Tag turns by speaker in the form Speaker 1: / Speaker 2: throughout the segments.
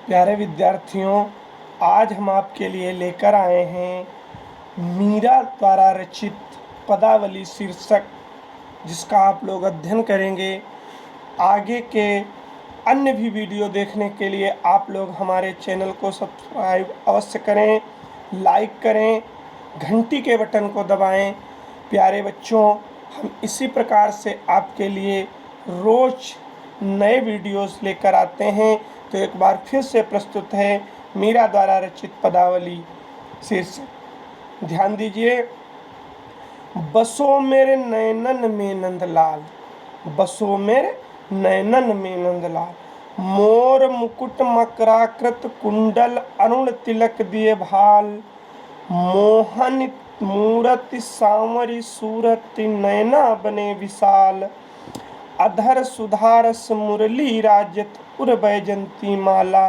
Speaker 1: प्यारे विद्यार्थियों, आज हम आपके लिए लेकर आए हैं मीरा द्वारा रचित पदावली शीर्षक, जिसका आप लोग अध्ययन करेंगे। आगे के अन्य भी वीडियो देखने के लिए आप लोग हमारे चैनल को सब्सक्राइब अवश्य करें, लाइक करें, घंटी के बटन को दबाएं। प्यारे बच्चों, हम इसी प्रकार से आपके लिए रोज़ नए वीडियोस लेकर आते हैं। तो एक बार फिर से प्रस्तुत है मीरा द्वारा रचित पदावली शीर्षक। ध्यान दीजिए। बसो मेरे नैनन में नंदलाल, बसो मेरे नैनन में नंदलाल, मोर मुकुट मकराकृत कुंडल अरुण तिलक दिए भाल, मोहन मूरति सांवरी सूरति नैना बने विशाल, अधर सुधारस मुरली राजत उर बैजंती माला,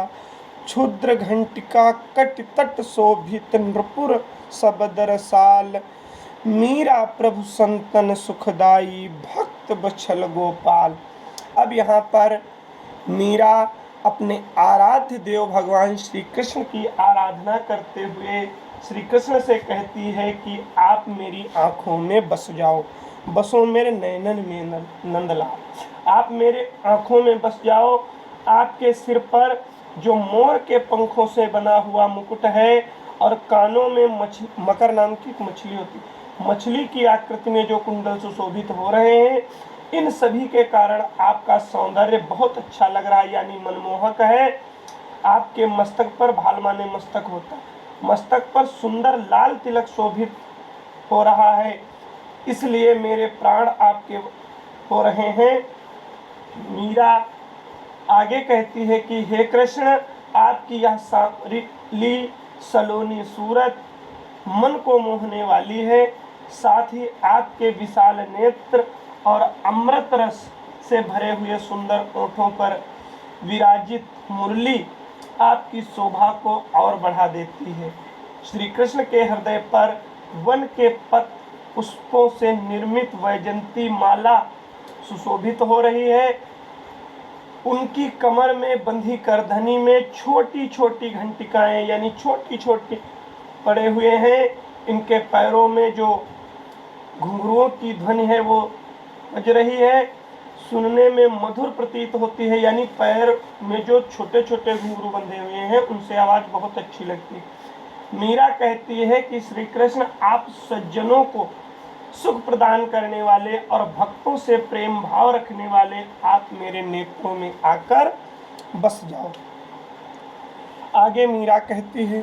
Speaker 1: क्षुद्र घंटिका कट तट शोभित नृपुर सबदर साल, मीरा प्रभु संतन सुखदाई भक्त बछल गोपाल। अब यहाँ पर मीरा अपने आराध्य देव भगवान श्री कृष्ण की आराधना करते हुए श्री कृष्ण से कहती है कि आप मेरी आँखों में बस जाओ, बसो मेरे नैनन में नंदलाल, आप मेरे आँखों में बस जाओ। आपके सिर पर जो मोर के पंखों से बना हुआ मुकुट है और कानों में मकर नाम की मछली होती, मछली की आकृति में जो कुंडल सुशोभित हो रहे हैं, इन सभी के कारण आपका सौंदर्य बहुत अच्छा लग रहा है, यानी मनमोहक है। आपके मस्तक पर भालमाने मस्तक होता है, मस्तक पर सुंदर लाल तिलक शोभित हो रहा है, इसलिए मेरे प्राण आपके हो रहे हैं। मीरा आगे कहती है कि हे कृष्ण, आपकी यह सांवरी सलोनी सूरत मन को मोहने वाली है, साथ ही आपके विशाल नेत्र और अमृत रस से भरे हुए सुंदर ओठों पर विराजित मुरली आपकी शोभा को और बढ़ा देती है। श्री कृष्ण के हृदय पर वन के पत्र पुष्पों से निर्मित वैजंती माला सुशोभित हो रही है। उनकी कमर में बंधी करधनी में छोटी छोटी घंटिकाएं यानी छोटी छोटी पड़े हुए हैं। इनके पैरों में जो घुंघरुओं की ध्वनि है वो बज रही है, सुनने में मधुर प्रतीत होती है, यानी पैर में जो छोटे छोटे घुंघरू बंधे हुए हैं उनसे आवाज़ बहुत अच्छी लगती है। मीरा कहती है कि श्री कृष्ण, आप सज्जनों को सुख प्रदान करने वाले और भक्तों से प्रेम भाव रखने वाले, आप मेरे नेत्रों में आकर बस जाओ। आगे मीरा कहती है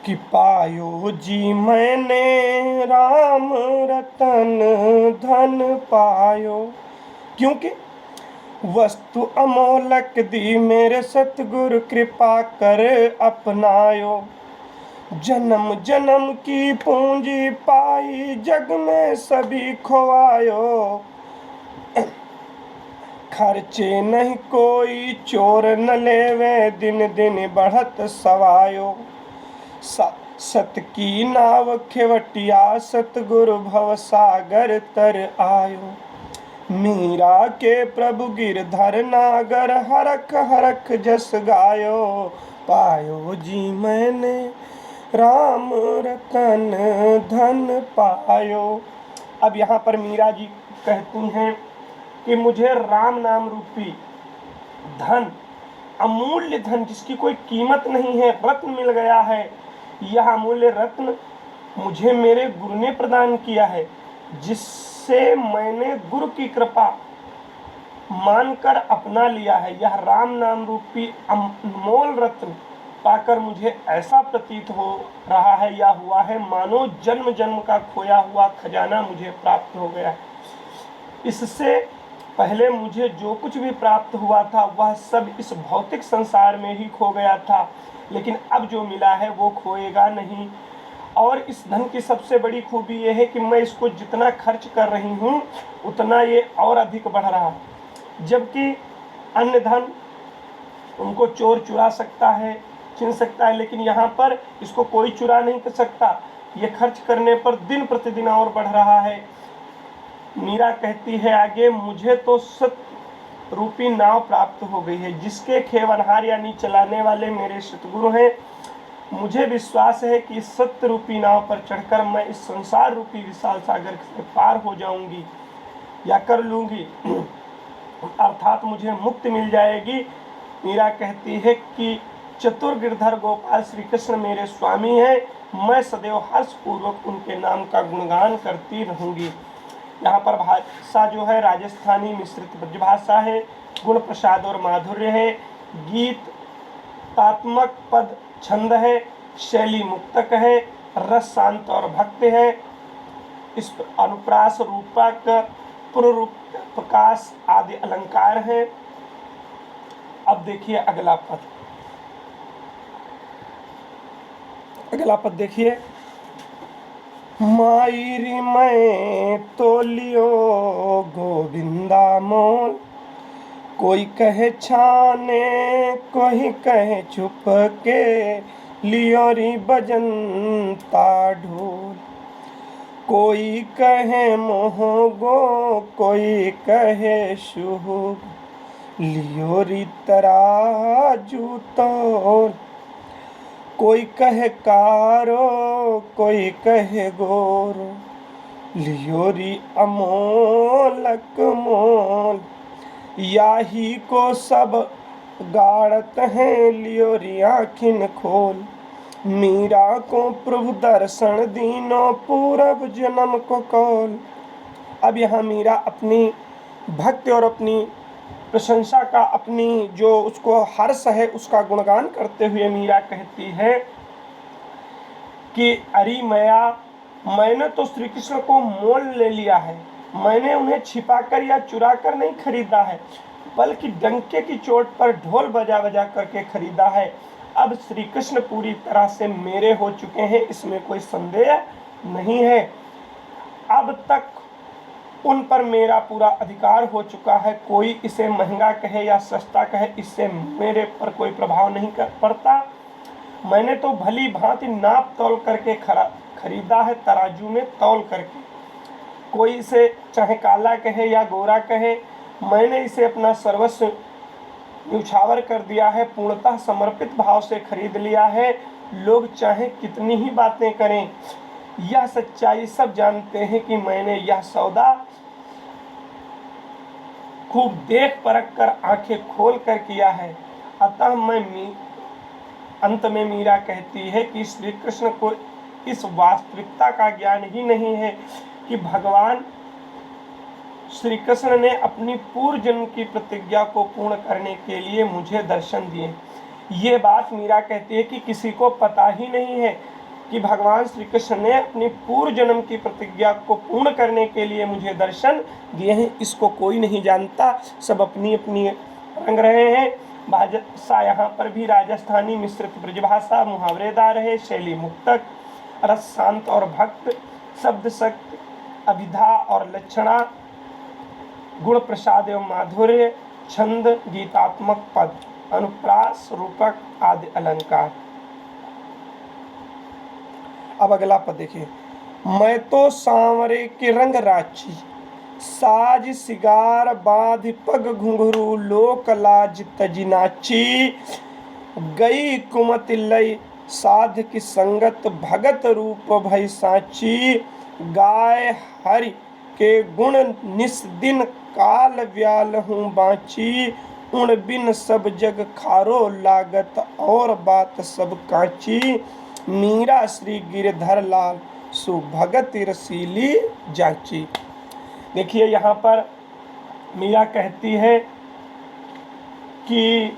Speaker 1: कि पायो जी मैंने राम रतन धन पायो, क्योंकि वस्तु अमोलक दी मेरे सतगुरु कृपा कर अपनायो, जन्म जन्म की पूंजी पाई जग में सभी खोवायो, खर्चे नहीं कोई चोर न लेवे दिन दिन बढ़त सवायो, सत की नाव खेवटिया सतगुरु भव सागर तर आयो, मीरा के प्रभु गिरधर नागर हरख हरख जस गायो, पायो जी मैंने राम रतन धन पायो। अब यहाँ पर मीरा जी कहती हैं कि मुझे राम नाम रूपी धन, अमूल्य धन जिसकी कोई कीमत नहीं है, रत्न मिल गया है। यह अमूल्य रत्न मुझे मेरे गुरु ने प्रदान किया है, जिससे मैंने गुरु की कृपा मानकर अपना लिया है। यह राम नाम रूपी अनमोल रत्न पाकर मुझे ऐसा प्रतीत हो रहा है या हुआ है मानो जन्म जन्म का खोया हुआ खजाना मुझे प्राप्त हो गया है। इससे पहले मुझे जो कुछ भी प्राप्त हुआ था वह सब इस भौतिक संसार में ही खो गया था, लेकिन अब जो मिला है वो खोएगा नहीं। और इस धन की सबसे बड़ी खूबी यह है कि मैं इसको जितना खर्च कर रही हूँ उतना ये और अधिक बढ़ रहा है, जबकि अन्य धन उनको चोर चुरा सकता है, छीन सकता है, लेकिन यहाँ पर इसको कोई चुरा नहीं कर सकता। ये खर्च करने पर दिन प्रतिदिन और बढ़ रहा है। मीरा कहती है आगे, मुझे तो रूपी नाव प्राप्त हो गई है, जिसके खेवनहार यानी चलाने वाले मेरे सतगुरु हैं। मुझे विश्वास है कि इस सत्य रूपी नाव पर चढ़कर मैं इस संसार रूपी विशाल सागर से पार हो जाऊंगी या कर लूंगी, अर्थात मुझे मुक्ति मिल जाएगी। मीरा कहती है कि चतुर गिरधर गोपाल श्री कृष्ण मेरे स्वामी हैं, मैं सदैव हर्ष पूर्वक उनके नाम का गुणगान करती रहूंगी। यहाँ पर भाषा जो है राजस्थानी मिश्रित ब्रजभाषा है, गुण प्रसाद और माधुर्य है, गीत तात्मक पद छंद है, शैली मुक्तक है, रस शांत और भक्ति है, इस अनुप्रास रूपक पुनरूप प्रकाश आदि अलंकार है। अब देखिए अगला पद देखिए, मायरी मैं तोलियो गोविंदा मोल, कोई कहे छाने कोई कहे छुप के, लियोरी बजनता ढोल, कोई कहे मोहगो कोई कहे शुभ, लियोरी तराजू तोल, कोई कहे कारो कोई कहे गोरो, लियोरी अमोलक मोल, याही को सब गाड़त हैं लियोरी आँखिन खोल, मीरा को प्रभु दर्शन दीनो पूरब जन्म को कौल। अब यहाँ मीरा अपनी भक्ति और अपनी प्रशंसा का, अपनी जो उसको हर्ष है उसका गुणगान करते हुए मीरा कहती है कि अरे मैया, मैंने तो श्री कृष्ण को मोल ले लिया है, मैंने उन्हें छिपाकर या चुरा कर नहीं खरीदा है, बल्कि डंके की चोट पर ढोल बजा बजा करके खरीदा है। अब श्री कृष्ण पूरी तरह से मेरे हो चुके हैं, इसमें कोई संदेह नहीं है। अब तक उन पर मेरा पूरा अधिकार हो चुका है, कोई इसे महंगा कहे या सस्ता कहे, इससे मेरे पर कोई प्रभाव नहीं पड़ता। मैंने तो भली भांति नाप तौल करके खरीदा है, तराजू में तौल करके। कोई इसे चाहे काला कहे या गोरा कहे, मैंने इसे अपना सर्वस्व न्यौछावर कर दिया है, पूर्णतः समर्पित भाव से खरीद लिया है। लोग चाहे कितनी ही बातें करें, यह सच्चाई सब जानते हैं कि मैंने यह सौदा खूब देख परख कर आंखें खोल कर किया है। अतः अंत में मीरा कहती है कि श्री कृष्ण को इस वास्तविकता का ज्ञान ही नहीं है कि भगवान श्री कृष्ण ने अपनी पूर्व जन्म की प्रतिज्ञा को पूर्ण करने के लिए मुझे दर्शन दिए। ये बात मीरा कहती है कि किसी को पता ही नहीं है कि भगवान श्री कृष्ण ने अपनी पूर्व जन्म की प्रतिज्ञा को पूर्ण करने के लिए मुझे दर्शन दिए हैं। इसको कोई नहीं जानता, सब अपनी अपनी रंग रहे हैं। भाषा यहाँ पर भी राजस्थानी मिश्रित ब्रजभाषा, मुहावरेदार है, शैली मुक्तक, रस शांत और भक्त, शब्द शक्ति, अभिधा और लक्षणा, गुण प्रसाद एवं माधुर्य, छंद, गीतात्मक पद, अनुप्रास रूपक आदि अलंकार। अब अगला पद देखिए, मैं तो सांवरे के रंग राची, साज सिगार बाध पग घुंघरू, लोक लाज तजी नाची, गई कुमति लय साध की संगत, भगत रूप भई साची, गाय हरि के गुण निस दिन, काल व्याल हूँ बाँची, उण बिन सब जग खारो लागत, और बात सब कांची, मीरा श्री गिरधर लाल सुभगत रसीली जांची। देखिए यहाँ पर मीरा कहती है कि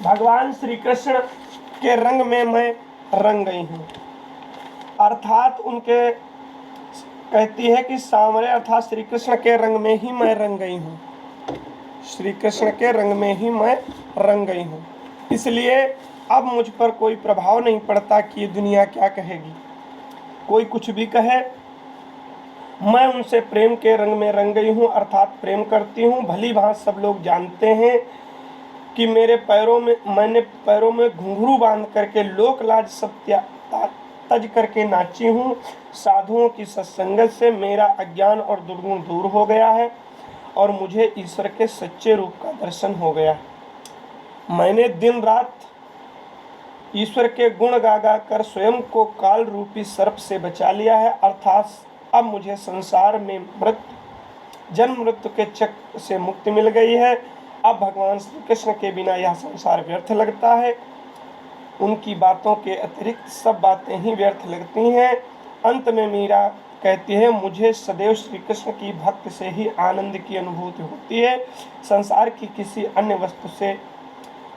Speaker 1: भगवान श्री कृष्ण के रंग में मैं रंग गई हूँ, अर्थात उनके कहती है कि सांवरे अर्थात श्री कृष्ण के रंग में ही मैं रंग गई हूँ, श्री कृष्ण के रंग में ही मैं रंग गई हूँ। इसलिए अब मुझ पर कोई प्रभाव नहीं पड़ता कि ये दुनिया क्या कहेगी, कोई कुछ भी कहे, मैं उनसे प्रेम के रंग में रंग गई हूँ, अर्थात प्रेम करती हूँ। भली भांति सब लोग जानते हैं कि मैंने पैरों में घुंघरू बांध करके लोक लाज सत्या तज करके नाची हूँ। साधुओं की सत्संगत से मेरा अज्ञान और दुर्गुण दूर हो गया है। और मुझे ईश्वर के सच्चे रूप का दर्शन हो गया। मैंने दिन रात ईश्वर के गुण गा गा कर स्वयं को काल रूपी सर्प से बचा लिया है, अर्थात अब मुझे संसार में जन्म मृत्यु के चक्र से मुक्ति मिल गई है। अब भगवान श्री कृष्ण के बिना यह संसार व्यर्थ लगता है, उनकी बातों के अतिरिक्त सब बातें ही व्यर्थ लगती हैं। अंत में मीरा कहती है, मुझे सदैव श्री कृष्ण की भक्ति से ही आनंद की अनुभूति होती है। संसार की किसी अन्य वस्तु से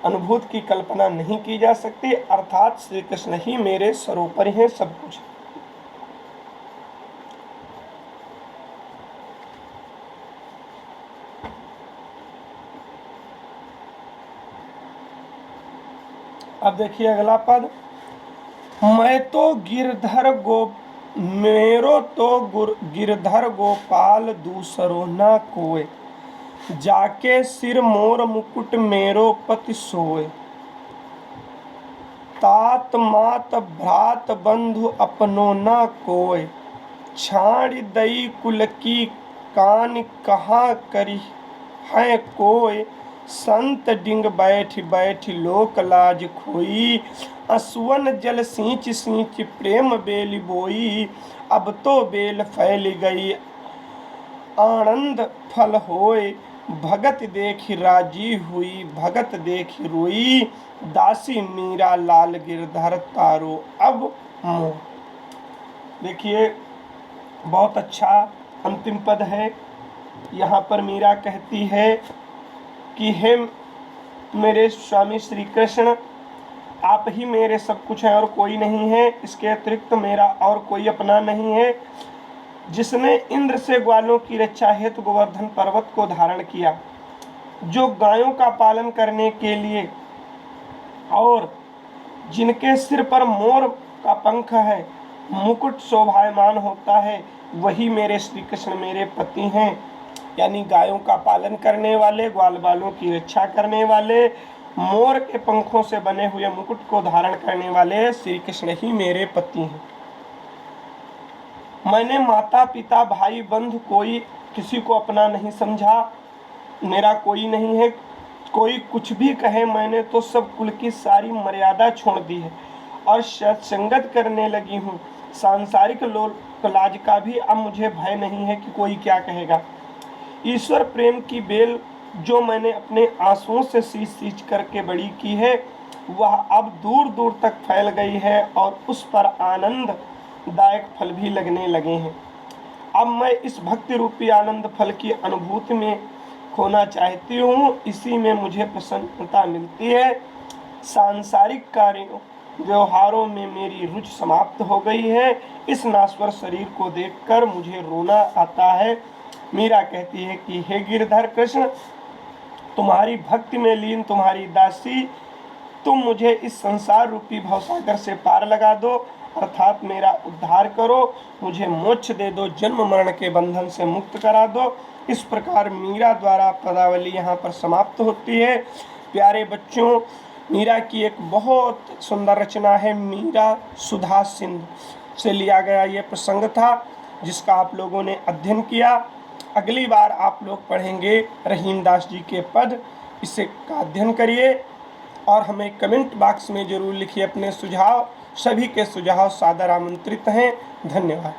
Speaker 1: अनुभूति की कल्पना नहीं की जा सकती, अर्थात श्री कृष्ण ही मेरे सर्वोपरि हैं, सब कुछ। अब देखिए अगला पद, मैं तो मेरो तो गिरधर गोपाल दूसरो न कोय, जाके सिर मोर मुकुट मेरो पति सोए। तात मात भ्रात बंधु अपनो न कोय, छाड़ दई कुल की कान कहाँ करी है कोय। संत डिंग बैठ बैठ लोक लाज खोई, असुवन जल सींच सींच प्रेम बेल बोई। अब तो बेल फैल गई आनंद फल होए, भगत देखी राजी हुई भगत देखी रोई। दासी मीरा लाल गिरधर तारो अब मोह। देखिए बहुत अच्छा अंतिम पद है। यहाँ पर मीरा कहती है कि हे मेरे स्वामी श्री कृष्ण, आप ही मेरे सब कुछ हैं और कोई नहीं है, इसके अतिरिक्त मेरा और कोई अपना नहीं है। जिसने इंद्र से ग्वालों की रक्षा हेतु गोवर्धन पर्वत को धारण किया, जो गायों का पालन करने के लिए और जिनके सिर पर मोर का पंख है, मुकुट शोभायमान होता है, वही मेरे श्री कृष्ण मेरे पति हैं। यानी गायों का पालन करने वाले, ग्वाल बालों की रक्षा करने वाले, मोर के पंखों से बने हुए मुकुट को धारण करने वाले श्री कृष्ण ही मेरे पति हैं। मैंने माता पिता भाई बंधु कोई किसी को अपना नहीं समझा, मेरा कोई नहीं है। कोई कुछ भी कहे, मैंने तो सब कुल की सारी मर्यादा छोड़ दी है और सत्संगत करने लगी हूँ। सांसारिक लोक लाज का भी अब मुझे भय नहीं है कि कोई क्या कहेगा। ईश्वर प्रेम की बेल जो मैंने अपने आंसुओं से सींच सींच करके बड़ी की है, वह अब दूर दूर तक फैल गई है और उस पर आनंददायक फल भी लगने लगे हैं। अब मैं इस भक्ति रूपी आनंद फल की अनुभूति में खोना चाहती हूँ, इसी में मुझे प्रसन्नता मिलती है। सांसारिक कार्यों व्यवहारों में मेरी रुचि समाप्त हो गई है। इस नाश्वर शरीर को देखकर मुझे रोना आता है। मीरा कहती है कि हे गिरधर कृष्ण, तुम्हारी भक्ति में लीन तुम्हारी दासी, तुम मुझे इस संसार रूपी भवसागर से पार लगा दो, अर्थात मेरा उद्धार करो, मुझे मोक्ष दे दो, जन्म मरण के बंधन से मुक्त करा दो। इस प्रकार मीरा द्वारा पदावली यहाँ पर समाप्त होती है। प्यारे बच्चों, मीरा की एक बहुत सुंदर रचना है, मीरा सुधा सिंधु से लिया गया ये प्रसंग था, जिसका आप लोगों ने अध्ययन किया। अगली बार आप लोग पढ़ेंगे रहीमदास जी के पद, इसे का अध्ययन करिए और हमें कमेंट बॉक्स में ज़रूर लिखिए अपने सुझाव। सभी के सुझाव सादर आमंत्रित हैं। धन्यवाद।